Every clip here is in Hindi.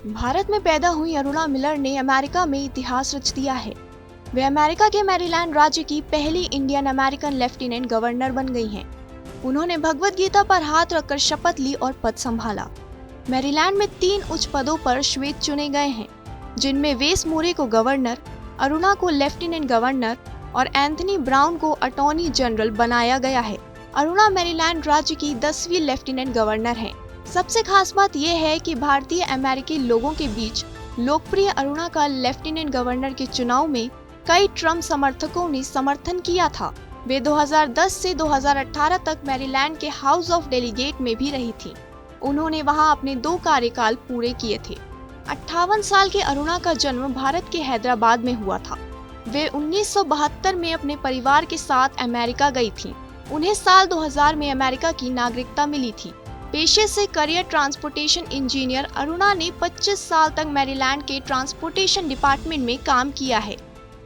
भारत में पैदा हुई अरुणा मिलर ने अमेरिका में इतिहास रच दिया है। वे अमेरिका के मैरीलैंड राज्य की पहली इंडियन अमेरिकन लेफ्टिनेंट गवर्नर बन गई हैं। उन्होंने भगवद गीता पर हाथ रखकर शपथ ली और पद संभाला। मैरीलैंड में 3 उच्च पदों पर श्वेत चुने गए हैं, जिनमें वेस मूरे को गवर्नर, अरुणा को लेफ्टिनेंट गवर्नर और एंथनी ब्राउन को अटॉर्नी जनरल बनाया गया है। अरुणा मैरीलैंड राज्य की 10वीं लेफ्टिनेंट गवर्नर हैं। सबसे खास बात यह है कि भारतीय अमेरिकी लोगों के बीच लोकप्रिय अरुणा का लेफ्टिनेंट गवर्नर के चुनाव में कई ट्रम्प समर्थकों ने समर्थन किया था। वे 2010 से 2018 तक मैरीलैंड के हाउस ऑफ डेलीगेट में भी रही थी। उन्होंने वहां अपने 2 कार्यकाल पूरे किए थे। 58 साल के अरुणा का जन्म भारत के हैदराबाद में हुआ था। वे 1972 में अपने परिवार के साथ अमेरिका गई थीं। उन्हें साल 2000 में अमेरिका की नागरिकता मिली थी। पेशे से करियर ट्रांसपोर्टेशन इंजीनियर, अरुणा ने 25 साल तक मैरीलैंड के ट्रांसपोर्टेशन डिपार्टमेंट में काम किया है।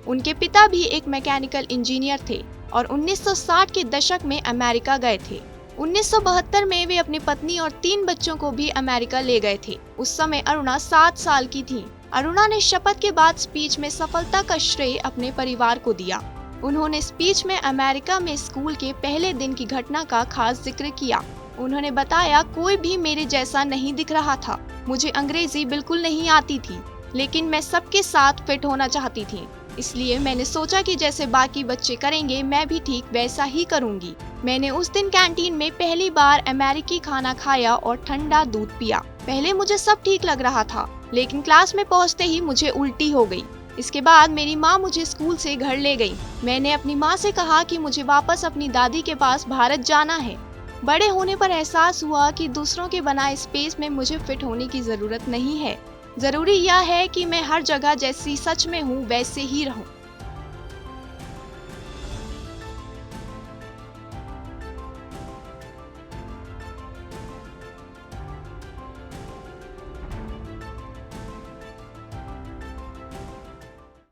उनके पिता भी एक मैकेनिकल इंजीनियर थे और 1960 के दशक में अमेरिका गए थे। 1972 में वे अपनी पत्नी और 3 बच्चों को भी अमेरिका ले गए थे। उस समय अरुणा 7 साल की थी। अरुणा ने शपथ के बाद स्पीच में सफलता का श्रेय अपने परिवार को दिया। उन्होंने स्पीच में अमेरिका में स्कूल के पहले दिन की घटना का खास जिक्र किया। उन्होंने बताया, कोई भी मेरे जैसा नहीं दिख रहा था। मुझे अंग्रेजी बिल्कुल नहीं आती थी, लेकिन मैं सबके साथ फिट होना चाहती थी। इसलिए मैंने सोचा कि जैसे बाकी बच्चे करेंगे, मैं भी ठीक वैसा ही करूंगी। मैंने उस दिन कैंटीन में पहली बार अमेरिकी खाना खाया और ठंडा दूध पिया। पहले मुझे सब ठीक लग रहा था, लेकिन क्लास में पहुंचते ही मुझे उल्टी हो गई। इसके बाद मेरी माँ मुझे स्कूल से घर ले गई। मैंने अपनी माँ से कहा कि मुझे वापस अपनी दादी के पास भारत जाना है। बड़े होने पर एहसास हुआ कि दूसरों के बनाए स्पेस में मुझे फिट होने की जरूरत नहीं है। जरूरी यह है कि मैं हर जगह जैसी सच में हूँ वैसे ही रहूं।